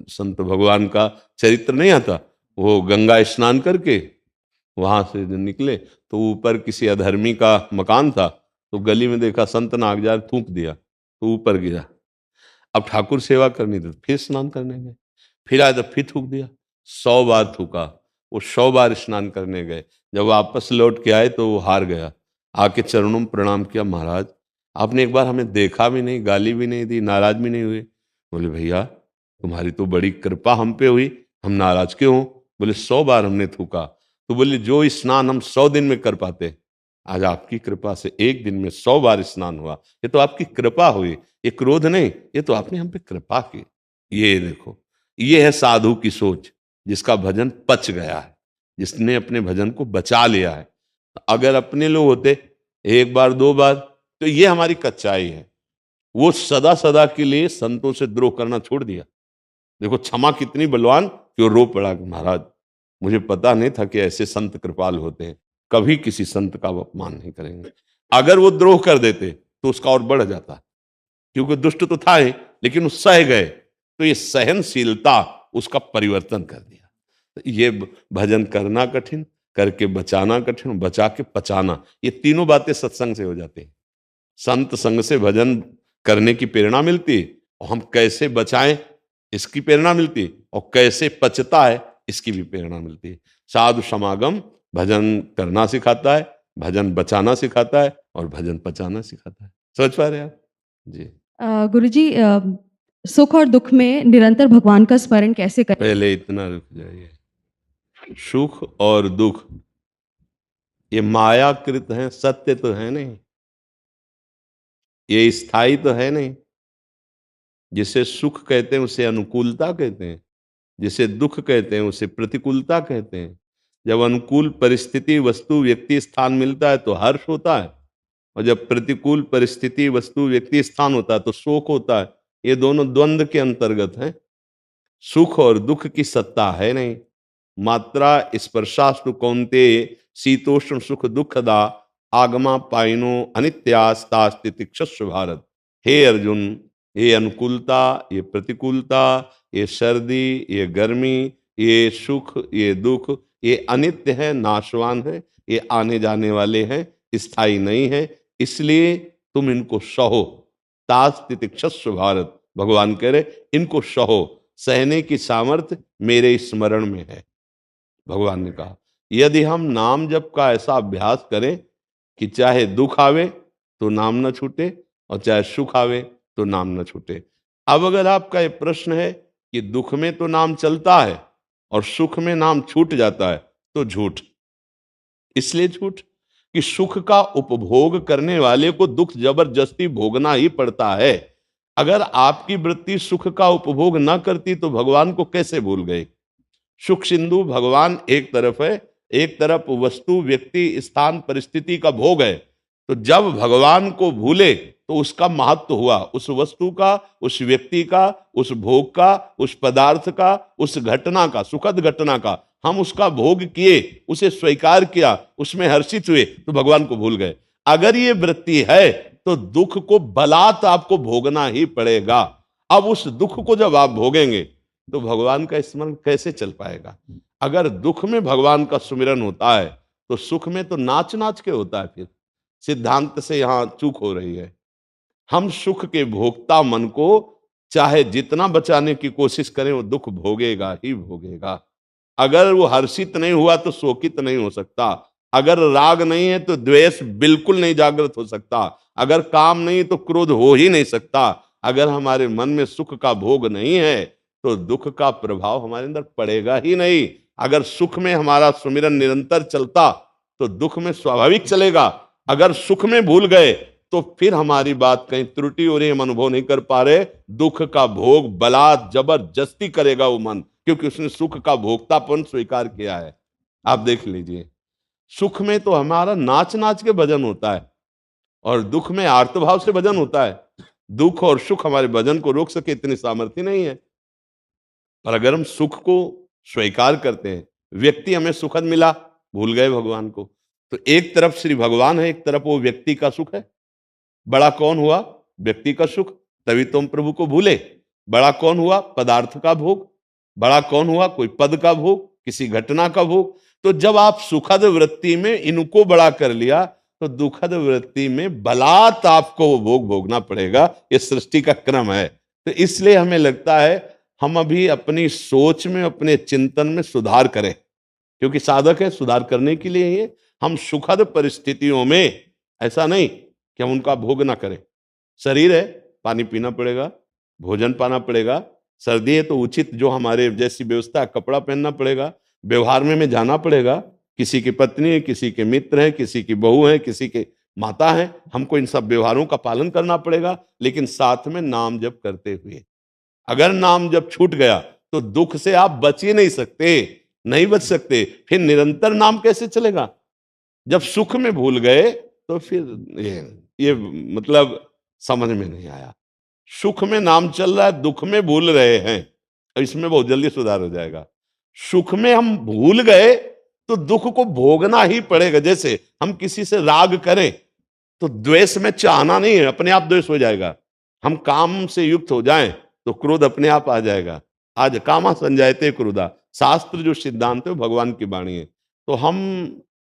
संत भगवान का चरित्र नहीं आता, वो गंगा स्नान करके वहां से जब निकले तो ऊपर किसी अधर्मी का मकान था, तो गली में देखा संत नागजार, थूक दिया तो ऊपर गिरा। अब ठाकुर सेवा करनी थी, फिर स्नान करने गए, फिर आए तो फिर थूक दिया, 100 बार थूका। वो 100 बार स्नान करने गए, जब वापस लौट के आए तो वो हार गया। आके चरणों में प्रणाम किया, महाराज आपने एक बार हमें देखा भी नहीं, गाली भी नहीं दी, नाराज भी नहीं हुए। बोले भैया तुम्हारी तो बड़ी कृपा हम पे हुई, हम नाराज क्यों हों? बोले 100 बार हमने थूका। तो बोले जो स्नान हम 100 दिन में कर पाते, आज आपकी कृपा से एक दिन में 100 बार स्नान हुआ। ये तो आपकी कृपा हुई, ये क्रोध नहीं, ये तो आपने हम पे कृपा की। ये देखो, ये है साधु की सोच, जिसका भजन पच गया है, जिसने अपने भजन को बचा लिया है। अगर अपने लोग होते 1 बार 2 बार, तो ये हमारी कच्चाई है। वो सदा सदा के लिए संतों से द्रोह करना छोड़ दिया। देखो क्षमा कितनी बलवान कि वो रो पड़ा कि महाराज मुझे पता नहीं था कि ऐसे संत कृपाल होते हैं, कभी किसी संत का वो अपमान नहीं करेंगे। अगर वो द्रोह कर देते तो उसका और बढ़ जाता, क्योंकि दुष्ट तो था ही, लेकिन वो सह गए, तो ये सहनशीलता उसका परिवर्तन कर दिया। तो ये भजन करना कठिन, करके बचाना कठिन, बचा के पचाना, ये तीनों बातें सत्संग से हो जाती हैं। संत संग से भजन करने की प्रेरणा मिलती है, और हम कैसे बचाएं इसकी प्रेरणा मिलती है, और कैसे पचता है इसकी भी प्रेरणा मिलती है। साधु समागम भजन करना सिखाता है, भजन बचाना सिखाता है, और भजन पचाना सिखाता है। समझ पा रहे हैं आप जी? गुरुजी, सुख और दुख में निरंतर भगवान का स्मरण कैसे करें? पहले इतना रुक जाइए। सुख और दुख ये मायाकृत हैं, सत्य तो है नहीं, ये स्थायी तो है नहीं। जिसे सुख कहते हैं उसे अनुकूलता कहते हैं, जिसे दुख कहते हैं उसे प्रतिकूलता कहते हैं। जब अनुकूल परिस्थिति वस्तु व्यक्ति स्थान मिलता है तो हर्ष होता है, और जब प्रतिकूल परिस्थिति वस्तु व्यक्ति स्थान होता है तो शोक होता है। ये दोनों द्वंद्व के अंतर्गत हैं। सुख और दुख की सत्ता है नहीं। मात्रा स्पर्शास्तु कौन्ते शीतोष्ण सुख दुखदा आगमा पाइनो अनित्यास्तास्ति तिक्षस्व भारत। हे अर्जुन, ये अनुकूलता, ये प्रतिकूलता, ये सर्दी, ये गर्मी, ये सुख, ये दुख, ये अनित्य है, नाशवान है, ये आने जाने वाले हैं, स्थायी नहीं है। इसलिए तुम इनको सहो। तास तितिक्षस्व भारत, भगवान कह रहे इनको सहो, सहने की सामर्थ्य मेरे स्मरण में है। भगवान ने कहा यदि हम नाम जप का ऐसा अभ्यास करें कि चाहे दुख आवे तो नाम न छूटे, और चाहे सुख आवे तो नाम न छूटे। अब अगर आपका ये प्रश्न है कि दुख में तो नाम चलता है और सुख में नाम छूट जाता है, तो झूठ। इसलिए झूठ कि सुख का उपभोग करने वाले को दुख जबरदस्ती भोगना ही पड़ता है। अगर आपकी वृत्ति सुख का उपभोग न करती तो भगवान को कैसे भूल गए? सुख सिंधु भगवान एक तरफ है, एक तरफ वस्तु व्यक्ति स्थान परिस्थिति का भोग है। तो जब भगवान को भूले तो उसका महत्व हुआ, उस वस्तु का, उस व्यक्ति का, उस भोग का, उस पदार्थ का, उस घटना का, सुखद घटना का हम उसका भोग किए, उसे स्वीकार किया, उसमें हर्षित हुए, तो भगवान को भूल गए। अगर ये वृत्ति है तो दुख को बलात् आपको भोगना ही पड़ेगा। अब उस दुख को जब आप भोगेंगे तो भगवान का स्मरण कैसे चल पाएगा? अगर दुख में भगवान का सुमिरन होता है तो सुख में तो नाच नाच के होता है। फिर सिद्धांत से यहां चूक हो रही है। हम सुख के भोक्ता मन को चाहे जितना बचाने की कोशिश करें, वो दुख भोगेगा ही भोगेगा। अगर वो हर्षित नहीं हुआ तो शोकित नहीं हो सकता। अगर राग नहीं है तो द्वेष बिल्कुल नहीं जागृत हो सकता। अगर काम नहीं तो क्रोध हो ही नहीं सकता। अगर हमारे मन में सुख का भोग नहीं है तो दुख का प्रभाव हमारे अंदर पड़ेगा ही नहीं। अगर सुख में हमारा सुमिरन निरंतर चलता तो दुख में स्वाभाविक चलेगा। अगर सुख में भूल गए तो फिर हमारी बात कहीं त्रुटि हो रही है, हम अनुभव नहीं कर पा रहे। दुख का भोग बलात् जबरदस्ती करेगा वो मन, क्योंकि उसने सुख का भोक्तापन स्वीकार किया है। आप देख लीजिए, सुख में तो हमारा नाच नाच के भजन होता है, और दुख में आर्तभाव से भजन होता है। दुख और सुख हमारे भजन को रोक सके इतनी सामर्थ्य नहीं है। पर अगर हम सुख को स्वीकार करते हैं, व्यक्ति हमें सुखद मिला, भूल गए भगवान को, तो एक तरफ श्री भगवान है, एक तरफ वो व्यक्ति का सुख है। बड़ा कौन हुआ? व्यक्ति का सुख, तभी तुम प्रभु को भूले। बड़ा कौन हुआ? पदार्थ का भोग। बड़ा कौन हुआ? कोई पद का भोग, किसी घटना का भोग। तो जब आप सुखद वृत्ति में इनको बड़ा कर लिया तो दुखद वृत्ति में बलात् आपको वो भोग भोगना पड़ेगा। ये सृष्टि का क्रम है। तो इसलिए हमें लगता है हम अभी अपनी सोच में, अपने चिंतन में सुधार करें, क्योंकि साधक है, सुधार करने के लिए ये हम सुखद परिस्थितियों में, ऐसा नहीं कि हम उनका भोग ना करें। शरीर है, पानी पीना पड़ेगा, भोजन पाना पड़ेगा, सर्दी है तो उचित जो हमारे जैसी व्यवस्था है कपड़ा पहनना पड़ेगा, व्यवहार में जाना पड़ेगा। किसी की पत्नी है, किसी के मित्र है, किसी की बहू है, किसी के माता है, हमको इन सब व्यवहारों का पालन करना पड़ेगा, लेकिन साथ में नाम जप करते हुए। अगर नाम जप छूट गया तो दुख से आप बच ही नहीं सकते, नहीं बच सकते। फिर निरंतर नाम कैसे चलेगा? जब सुख में भूल गए तो फिर ये मतलब समझ में नहीं आया। सुख में नाम चल रहा है, दुख में भूल रहे हैं, और इसमें बहुत जल्दी सुधार हो जाएगा। सुख में हम भूल गए तो दुख को भोगना ही पड़ेगा। जैसे हम किसी से राग करें तो द्वेष में चाहना नहीं है, अपने आप द्वेष हो जाएगा। हम काम से युक्त हो जाएं तो क्रोध अपने आप आ जाएगा। आज कामा संजायते क्रोधा, शास्त्र जो सिद्धांत है वो भगवान की वाणी है। तो हम